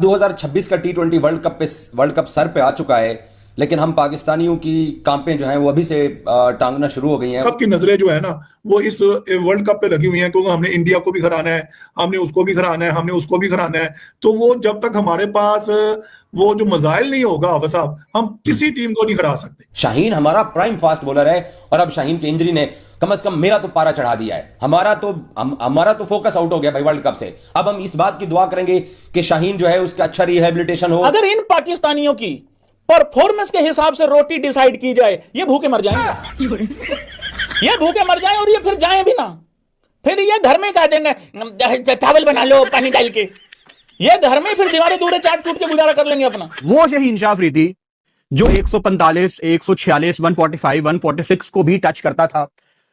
2026 का T20 world cup sir पे आ चुका है, लेकिन हम पाकिस्तानियों की कांपें जो हैं वो अभी से टांगना शुरू हो गई हैं। सबकी नजरें जो है ना वो इस वर्ल्ड कप पे लगी हुई हैं, क्योंकि हमने इंडिया को भी हराना है, हमने उसको भी हराना है, हमने उसको भी हराना है। तो वो जब तक हमारे पास वो जो मजाइल नहीं होगा आफा साहब, हम किसी टीम को नहीं हरा सकते। शाहीन हमारा प्राइम फास्ट बॉलर है और अब शाहीन की इंजरी ने कम से कम मेरा तो पारा चढ़ा दिया है। हमारा तो फोकस आउट हो गया भाई वर्ल्ड कप से। अब हम इस बात की दुआ करेंगे कि शाहीन जो है उसका अच्छा रिहेबिलिटेशन हो। अगर इन पाकिस्तानियों की परफॉर्मेंस के हिसाब से रोटी डिसाइड की जाए, ये भूखे मर जाएंगे। ये भूखे मर जाएं और ये फिर जाएं भी ना, फिर ये घर में कह देंगे चावल बना लो पानी डाल के। ये घर में फिर दीवारें दूर चाट चूट के गुजारा कर लेंगे अपना। वो शहीन शाह अफरीदी जो 145, 146, 145, 146 को भी टच करता था,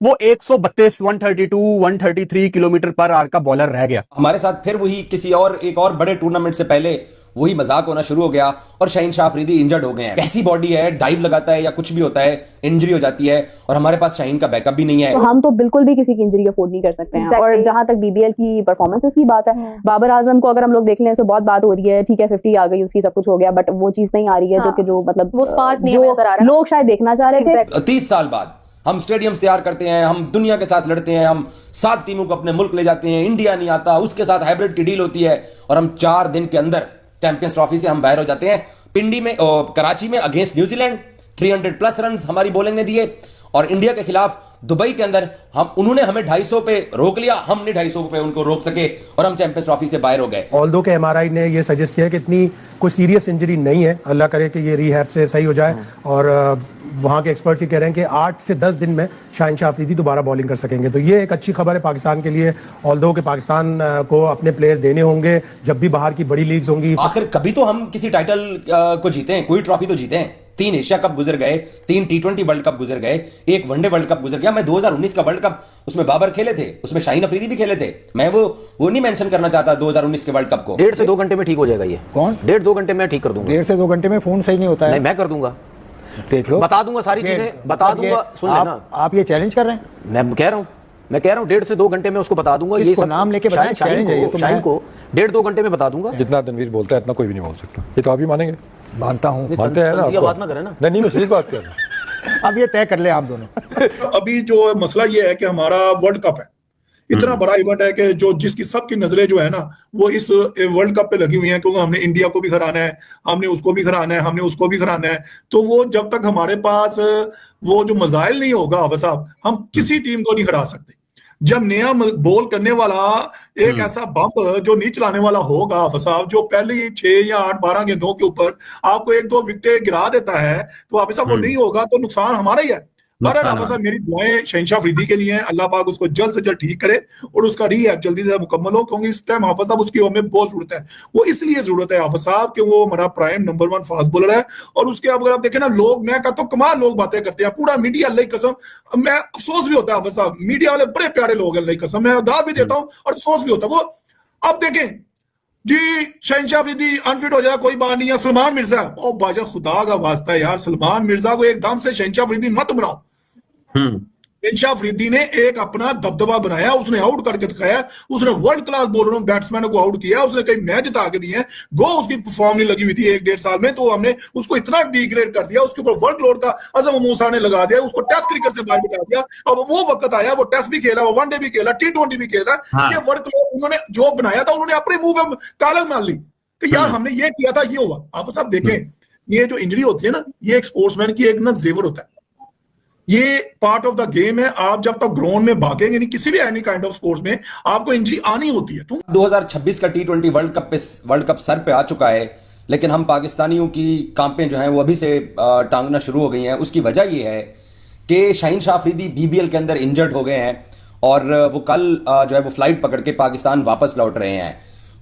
वो 132, 132, 133 किलोमीटर पर आवर का बॉलर रह गया। हमारे साथ फिर वही एक और बड़े टूर्नामेंट से पहले वही मजाक होना शुरू हो गया और शाहीन शाह अफरीदी इंजर्ड हो गए हैं। कैसी बॉडी है, डाइव लगाता है या कुछ भी होता है, इंजरी हो जाती है और हमारे पास शाहीन का बैकअप भी नहीं है। तो हम तो बिल्कुल भी किसी की इंजरी अफोर्ड नहीं कर सकते हैं। और जहां तक बीबीएल की परफॉर्मेंसेस की बात है, बाबर आजम को अगर हम लोग देख लें तो बहुत बात हो रही है, ठीक है 50 आ गई उसकी, सब कुछ हो गया, बट वो चीज नहीं आ रही है जो मतलब वो स्पार्क नहीं जो नजर आ रहा। लोग शायद देखना चाह रहे थे। 30 साल बाद हम स्टेडियम्स तैयार करते हैं, हम दुनिया के साथ लड़ते हैं, हम 7 टीमों को अपने मुल्क ले जाते हैं, इंडिया नहीं आता, उसके साथ हाइब्रिड की डील होती है और हम 4 दिन के अंदर चैंपियंस ट्रॉफी से हम बाहर हो जाते हैं। पिंडी में कराची में अगेंस्ट न्यूजीलैंड 300 प्लस रन हमारी बॉलिंग ने दिए और इंडिया के खिलाफ दुबई के अंदर उन्होंने हमें 250 पे रोक लिया, हम नहीं 250 पे उनको रोक सके और हम चैंपियंस ट्रॉफी से बाहर हो गए। ऑल्दो के एमआरआई ने ये सजेस्ट किया कि इतनी कोई सीरियस इंजरी नहीं है, अल्लाह करे कि ये रिहैब से सही हो जाए। और वहाँ के एक्सपर्ट्स ये कह रहे हैं कि 8 से 10 दिन में शाहीन शाह अफरीदी दोबारा बॉलिंग कर सकेंगे। तो ये एक अच्छी खबर है पाकिस्तान के लिए। ऑल्दो के पाकिस्तान को अपने प्लेयर देने होंगे जब भी बाहर की बड़ी लीग्स होंगी। आखिर कभी तो हम किसी टाइटल को जीते हैं, कोई ट्रॉफी तो जीते हैं। 3 एशिया कप गुजर गए, 3 T20 वर्ल्ड कप गुजर गए, 1 वनडे वर्ल्ड कप गुजर गया। मैं 2019 का वर्ल्ड कप, उसमें बाबर खेले थे, उसमें शाहीन अफरीदी भी खेले थे। मैं वो नहीं मेंशन करना चाहता 2019 के वर्ल्ड कप को। 1.5 से 2 घंटे में ठीक हो जाएगा ये। कौन? 1.5-2 घंटे में ठीक कर दूंगा। 1.5 से 2 घंटे में फोन सही नहीं होता है। नहीं, मैं कर दूंगा, देख लो, बता दूंगा सारी चीजें, बता दूंगा। सुन लेना, आप ये चैलेंज कर रहे हैं। मैं कह रहा हूँ 1.5 से 2 घंटे में उसको बता दूंगा। ये सब नाम लेके बताएं, शाहीन को 1.5-2 घंटे में बता दूंगा। जितना तनवीर बोलता है इतना कोई भी नहीं बोल सकता। ये तो आप ही मानेंगे। मानता हूँ, मानते हैं ना, बात ना करें ना। नहीं, मैं सीधी बात कर रहा हूँ। अब ये तय कर ले आप दोनों। अभी जो मसला ये है कि हमारा वर्ल्ड कप है, इतना बड़ा इवेंट है कि जो जिसकी सबकी नजरें जो है ना वो इस वर्ल्ड कप पे लगी हुई हैं, क्योंकि हमने इंडिया को भी हराना है, हमने उसको भी हराना है, हमने उसको भी हराना है। तो वो जब तक हमारे पास वो जो मजाइल नहीं होगा आफा साहब, हम किसी टीम को नहीं हरा सकते। जब नया बॉल करने वाला एक ऐसा बम्प जो नहीं चलाने वाला होगा आफा साहब, जो पहले 6 या 8, 12 गेंदों के ऊपर आपको 1-2 विकेट गिरा देता है, तो आफा साहब वो नहीं होगा तो नुकसान हमारा ही है। मेरी दुआएं शाहीन शाह अफरीदी के लिए हैं, अल्लाह पाक उसको जल्द से जल्द ठीक करे और उसका रीहैब जल्दी से मुकम्मल हो, क्योंकि इस टाइम हाफिज साहब उसकी हमें बहुत जरूरत है। वो इसलिए जरूरत है हाफिज साहब कि वो हमारा प्राइम नंबर 1 फास्ट बॉलर है। और उसके अगर आप देखें ना, लोग, मैं कहता हूँ कमाल लोग बातें करते हैं, पूरा मीडिया, अल्लाह की कसम, मैं अफसोस भी होता है हाफिज साहब, मीडिया वाले बड़े प्यारे लोग हैं, अल्लाह की कसम, मैं दाद भी देता हूँ और अफसोस भी होता है। वो आप देखें जी, शाहीन शाह अफरीदी अनफिट हो जाए कोई बात नहीं है, सलमान मिर्जा, ओ बाजा खुदा का वास्ता है यार, सलमान मिर्जा को एकदम से शाहीन शाह अफरीदी मत बनाओ। शाहीन शाह अफरीदी ने एक अपना दबदबा बनाया, उसने आउट करके दिखाया, उसने वर्ल्ड क्लास बॉलरों बैट्समैनों को आउट किया, उसने कई मैच जिता के दिए हैं। गो उसकी फॉर्म नहीं लगी हुई थी 1-1.5 साल में, तो हमने उसको इतना डिग्रेड कर दिया, उसके ऊपर वर्कलोड का अजम मूसा ने लगा दिया, उसको टेस्ट क्रिकेट से बाहर बिठा दिया। अब वो वक्त आया, वो टेस्ट भी खेला, वो वनडे भी खेला, T20 भी खेला। ये वर्कलोड उन्होंने जो बनाया था, उन्होंने अपने मुंह में कालक मान ली कि यार हमने ये किया था, ये हुआ। आप सब देखें, ये जो इंजरी होती है ना, ये एक स्पोर्ट्समैन की एक ना जेवर होता है, ये पार्ट ऑफ द गेम है। आप जब तक ग्राउंड में भागेंगे नहीं, किसी भी एनी काइंड ऑफ स्पोर्ट्स में आपको इंजरी आनी होती है। 2026 का T20 वर्ल्ड कप सर पे आ चुका है, लेकिन हम पाकिस्तानियों की कांपें जो हैं वो अभी से टांगना शुरू हो गई हैं। उसकी वजह ये है कि शाहीन शाह अफरीदी BBL के अंदर इंजर्ड हो गए हैं और वो कल जो है वो फ्लाइट पकड़ के पाकिस्तान वापस लौट रहे हैं।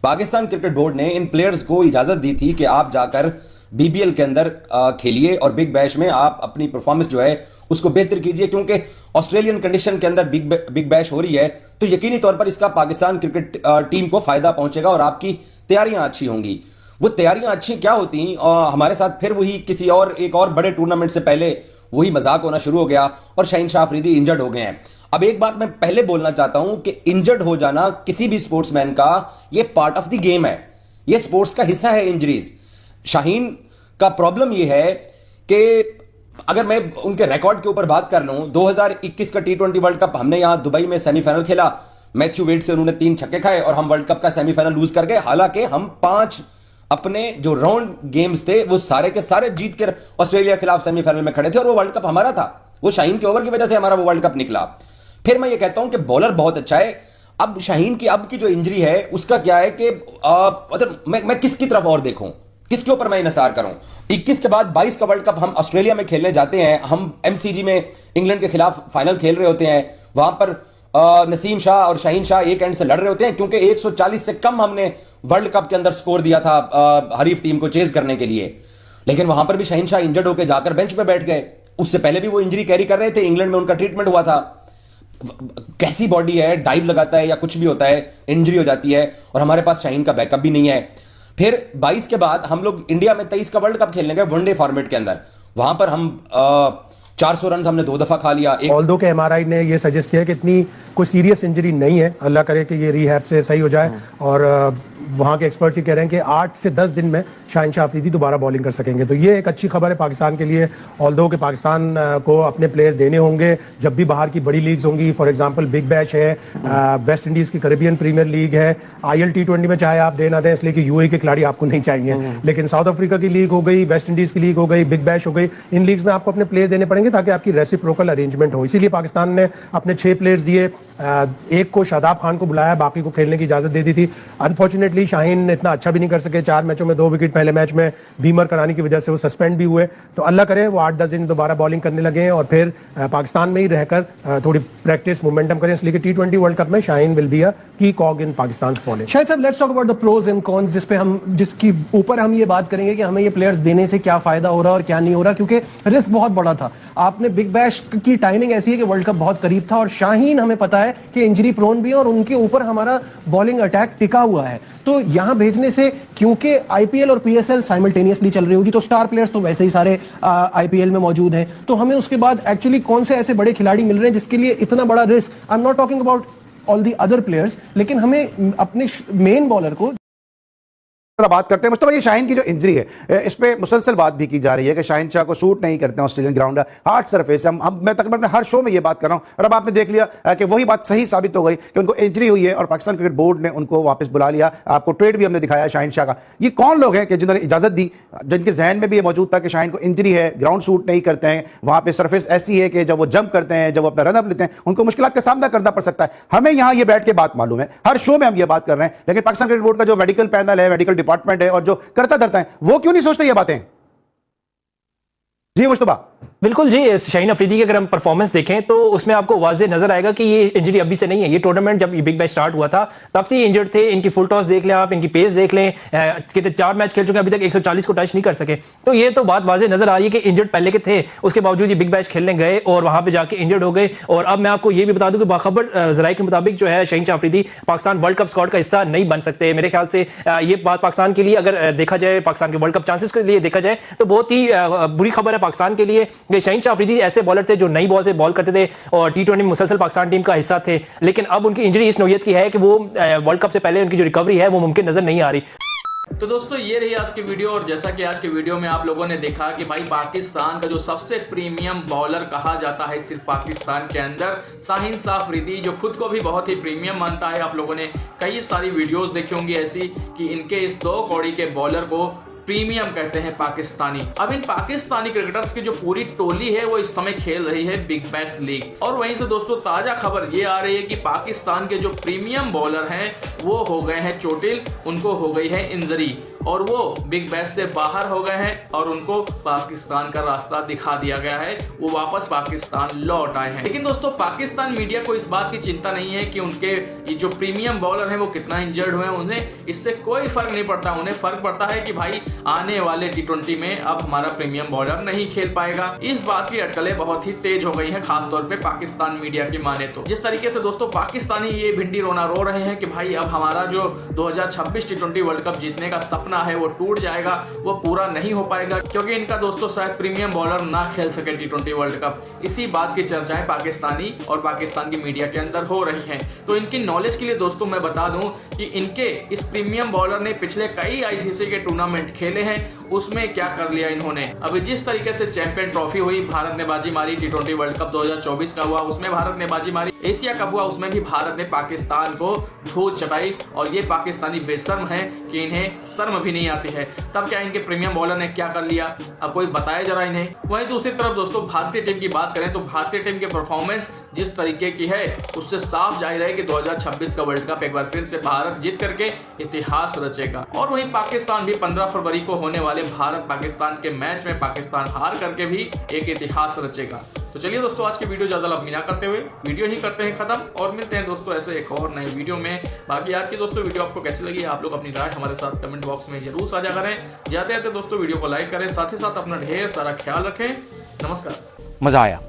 पाकिस्तान क्रिकेट बोर्ड ने इन प्लेयर्स को इजाजत दी थी कि आप जाकर BBL के अंदर खेलिए और बिग बैश में आप अपनी परफॉर्मेंस जो है उसको बेहतर कीजिए, क्योंकि ऑस्ट्रेलियन कंडीशन के अंदर बिग बैश हो रही है, तो यकीनी तौर पर इसका पाकिस्तान क्रिकेट टीम को फायदा पहुंचेगा और आपकी तैयारियां अच्छी होंगी। वो तैयारियां अच्छी क्या होती, हमारे साथ फिर वही एक और बड़े टूर्नामेंट से पहले वही मजाक होना शुरू हो गया और शाहीन शाह अफरीदी इंजर्ड हो गए हैं। अब एक बात मैं पहले बोलना चाहता हूं कि इंजर्ड हो जाना किसी भी स्पोर्ट्समैन का ये पार्ट ऑफ द गेम है, ये स्पोर्ट्स का हिस्सा है इंजरीज। शाहीन का प्रॉब्लम ये है कि अगर मैं उनके रिकॉर्ड के ऊपर बात कर लूं, 2021 का T20 वर्ल्ड कप हमने यहां दुबई में सेमीफाइनल खेला, मैथ्यू वेड से उन्होंने 3 छक्के खाए और हम वर्ल्ड कप का सेमीफाइनल लूज कर गए। हालांकि हम 5 अपने जो राउंड गेम्स थे वो सारे के सारे जीत कर ऑस्ट्रेलिया के खिलाफ सेमीफाइनल में खड़े थे और वो वर्ल्ड कप हमारा था। वो शाहीन के ओवर की वजह से हमारा वो वर्ल्ड कप निकला। फिर मैं ये कहता हूं कि बॉलर बहुत अच्छा है। अब शाहीन की अब की जो इंजरी है उसका क्या है कि मतलब मैं किसकी तरफ और देखूं, किसके ऊपर मैं इनसार करूं। 21 के बाद 22 का वर्ल्ड कप हम ऑस्ट्रेलिया में खेलने जाते हैं। हम MCG में इंग्लैंड के खिलाफ फाइनल खेल रहे होते हैं। वहां पर नसीम शाह और शाहीन शाह एक एंड से लड़ रहे होते हैं क्योंकि 140 से कम हमने वर्ल्ड कप के अंदर स्कोर दिया था हरीफ टीम को चेज करने के लिए। लेकिन वहां पर भी शाहीन शाह इंजर्ड होकर जाकर बेंच पे बैठ गए। उससे पहले भी वो इंजरी कैरी कर रहे थे, इंग्लैंड में उनका ट्रीटमेंट हुआ था। कैसी बॉडी है, डाइव लगाता है या कुछ भी होता है, इंजरी हो जाती है और हमारे पास शाहीन का बैकअप भी नहीं है। फिर 22 के बाद हम लोग इंडिया में 23 का वर्ल्ड कप खेलने गए वनडे फॉर्मेट के अंदर। वहां पर हम 400 रन हमने 2 दफा खा लिया। ऑल्दो के MRI ने ये सजेस्ट किया कि इतनी कोई सीरियस इंजरी नहीं है, अल्लाह करे कि ये रिहैब से सही हो जाए। और वहाँ के एक्सपर्ट्स ये कह रहे हैं कि 8 से 10 दिन में शाहीन शाह अफरीदी दोबारा बॉलिंग कर सकेंगे। तो ये एक अच्छी खबर है पाकिस्तान के लिए। ऑल्दो के पाकिस्तान को अपने प्लेयर्स देने होंगे जब भी बाहर की बड़ी लीग्स होंगी। फॉर एग्जांपल बिग बैश है, वेस्ट इंडीज की कैरेबियन प्रीमियर लीग है, IL T20 में चाहे आप दे ना दें इसलिए कि UAE के खिलाड़ी आपको नहीं चाहिए, लेकिन साउथ अफ्रीका की लीग हो गई, वेस्ट इंडीज की लीग हो गई, बिग बैश हो गई, इन लीग्स में आपको अपने प्लेयर देने पड़ेंगे ताकि आपकी रेसिप्रोकल अरेंजमेंट हो। इसीलिए पाकिस्तान ने अपने 6 प्लेयर्स दिए, एक को शादाब खान को बुलाया, बाकी को खेलने की इजाजत दे दी थी। अनफॉर्चुनेटली शाहीन इतना अच्छा भी नहीं कर सके। 4 मैचों में 2 विकेट, पहले मैच में बीमर कराने की वजह से वो सस्पेंड भी हुए। तो अल्लाह करे वो 8-10 दिन दोबारा बॉलिंग करने लगे और फिर पाकिस्तान में ही रहकर थोड़ी प्रैक्टिस मोमेंटम करें, इसलिए कि T20 वर्ल्ड कप में शाहीन विल बी अ की कॉग इन पाकिस्तान बॉलिंग। शायद साहब let's talk about the pros and cons, जिसकी ऊपर हम ये बात करेंगे कि हमें ये प्लेयर्स देने से क्या फायदा हो रहा है और क्या नहीं हो रहा, क्योंकि रिस्क बहुत बड़ा था। आपने बिग बैश की टाइमिंग ऐसी है कि वर्ल्ड कप बहुत करीब था और शाहीन हमें पता है कि इंजरी प्रोन भी है और उनके ऊपर हमारा बॉलिंग अटैक टिका हुआ है। तो यहां भेजने से, क्योंकि IPL और PSL साइमल्टेनियसली चल रही होगी, तो स्टार प्लेयर्स तो वैसे ही सारे IPL में मौजूद हैं, तो हमें उसके बाद एक्चुअली कौन से ऐसे बड़े खिलाड़ी मिल रहे हैं जिसके लिए इतना बड़ा risk. I am not talking about all the other players, लेकिन हमें अपने मेन बॉलर को बात करते हैं। मुस्तफा, ये शाहीन की जो इंजरी है इस पे मुसलसल बात भी की जा रही है कि शाहीन शाह को सूट नहीं करते हैं ऑस्ट्रेलियन ग्राउंड, हार्ड सरफेस। मैं तकरीबन हर शो में ये बात कर रहा हूं और अब आपने देख लिया कि वही बात सही साबित हो गई कि उनको इंजरी हुई है और पाकिस्तान क्रिकेट बोर्ड ने उनको वापस बुला लिया। आपको ट्रेड भी हमने दिखाया शाहीन शाह का। ये कौन लोग हैं कि जिन्होंने इजाजत दी, जिनके जहन में भी ये मौजूद था कि शाहीन को इंजरी है, ग्राउंड सूट नहीं करते हैं, वहां पर सरफेस ऐसी है कि जब वो जंप करते हैं, जब वो अपना रनअप लेते हैं, उनको मुश्किलात का सामना करना पड़ सकता है। हमें यहां ये बैठ के बात मालूम है, हर शो में हम ये बात कर रहे हैं, लेकिन पाकिस्तान क्रिकेट बोर्ड का जो मेडिकल पैनल है, मेडिकल डिपार्टमेंट है और जो करता धरता है, वो क्यों नहीं सोचते ये बातें? जी मुस्तफा। बिल्कुल जी, शाहीन अफरीदी की अगर हम परफॉर्मेंस देखें तो उसमें आपको वाज़े नजर आएगा कि ये इंजरी अभी से नहीं है। ये टूर्नामेंट जब बिग बैश स्टार्ट हुआ था तब से इंजर्ड थे। इनकी फुल टॉस देख लें आप, इनकी पेस देख लें, कितने 4 मैच खेल चुके हैं, अभी तक 140 को टच नहीं कर सके। तो ये तो बात वाज़े नजर आ रही है कि इंजर्ड पहले के थे, उसके बावजूद ये बिग बैश खेलने गए और वहां पर जाके इंजर्ड हो गए। और अब मैं आपको ये भी बता दूं कि बाखबर जराये के मुताबिक जो है Shaheen Shah Afridi Pakistan world cup squad का हिस्सा नहीं बन सकते। मेरे ख्याल से ये बात पाकिस्तान के लिए, अगर देखा जाए पाकिस्तान के वर्ल्ड कप चांसेस के लिए देखा जाए तो बहुत ही बुरी खबर है पाकिस्तान के लिए। शाहीन शाह अफरीदी ऐसे बॉलर थे जो नई बॉल से बॉल करते थे और T20 में मुसलसल पाकिस्तान टीम का हिस्सा थे, लेकिन अब उनकी इंजरी इस नौयत की है कि वो वर्ल्ड कप से पहले उनकी जो रिकवरी है वो मुमकिन नजर नहीं आ रही। तो दोस्तों ये रही आज की वीडियो, और जैसा कि आज के वीडियो में आप लोगों ने देखा कि भाई पाकिस्तान का जो सबसे प्रीमियम बॉलर कहा जाता है सिर्फ पाकिस्तान के अंदर, शाहीन शाह अफरीदी, जो खुद को भी बहुत ही प्रीमियम मानता है। आप लोगों ने कई सारी वीडियोस देखी होंगी ऐसी कि इनके इस 2 कौड़ी के बॉलर को प्रीमियम कहते हैं पाकिस्तानी। अब इन पाकिस्तानी क्रिकेटर्स की जो पूरी टोली है वो इस समय खेल रही है बिग बैश लीग। और वहीं से दोस्तों ताजा खबर ये आ रही है कि पाकिस्तान के जो प्रीमियम बॉलर हैं वो हो गए हैं चोटिल, उनको हो गई है इंजरी और वो बिग बैश से बाहर हो गए हैं और उनको पाकिस्तान का रास्ता दिखा दिया गया है, वो वापस पाकिस्तान लौट आए हैं। लेकिन दोस्तों पाकिस्तान मीडिया को इस बात की चिंता नहीं है कि उनके ये जो प्रीमियम बॉलर हैं वो कितना इंजर्ड हुए हैं, उन्हें इससे कोई फर्क नहीं पड़ता। उन्हें फर्क पड़ता है कि भाई आने वाले T20 में अब हमारा प्रीमियम बॉलर नहीं खेल पाएगा। इस बात की अटकलें बहुत ही तेज हो गई हैं, खासतौर पे पाकिस्तान मीडिया की माने तो। जिस तरीके से दोस्तों पाकिस्तानी ये भिंडी रोना रो रहे हैं कि भाई अब हमारा जो 2026 T20 वर्ल्ड कप जीतने का सपना है वो टूट जाएगा, वो पूरा नहीं हो पाएगा, क्योंकि इनका दोस्तों शायद प्रीमियम बॉलर ना खेल सके T20 वर्ल्ड कप। इसी बात की चर्चाएं पाकिस्तानी और पाकिस्तान की मीडिया के अंदर हो रही हैं। तो इनकी नॉलेज के लिए दोस्तों मैं बता दूं कि इनके इस प्रीमियम बॉलर ने पिछले कई ICC के टूर्नामेंट खेले हैं, उसमें क्या कर लिया इन्होंने। अभी जिस तरीके से चैंपियन ट्रॉफी हुई, भारत ने बाजी मारी, T20 वर्ल्ड कप 2024 का हुआ उसमें भारत ने बाजी मारी, एशिया कप हुआ उसमें भी भारत ने पाकिस्तान को धूल चटाई, और ये पाकिस्तानी बेशर्म है कि इन्हें शर्म भी नहीं आती है। तब क्या इनके प्रीमियम बॉलर ने क्या कर लिया, अब कोई बताए जरा इन्हें। वहीं दूसरी तरफ दोस्तों भारतीय टीम की बात करें तो भारतीय टीम की परफॉर्मेंस जिस तरीके की है उससे साफ जाहिर है कि 2026 का वर्ल्ड कप एक बार फिर से भारत जीत करके इतिहास रचेगा। और वहीं पाकिस्तान भी 15 फरवरी को होने वाले भारत पाकिस्तान के मैच में पाकिस्तान हार करके भी एक इतिहास रचेगा। तो चलिए दोस्तों, आज की वीडियो ज्यादा लंबी ना करते हुए वीडियो ही करते हैं खत्म, और मिलते हैं दोस्तों ऐसे एक और नए वीडियो में। बाकी आज की दोस्तों वीडियो आपको कैसी लगी, आप लोग अपनी राय हमारे साथ कमेंट बॉक्स में जरूर साझा करें। जाते जाते दोस्तों वीडियो को लाइक करें, साथ ही साथ अपना ढेर सारा ख्याल रखें। नमस्कार। मजा आया।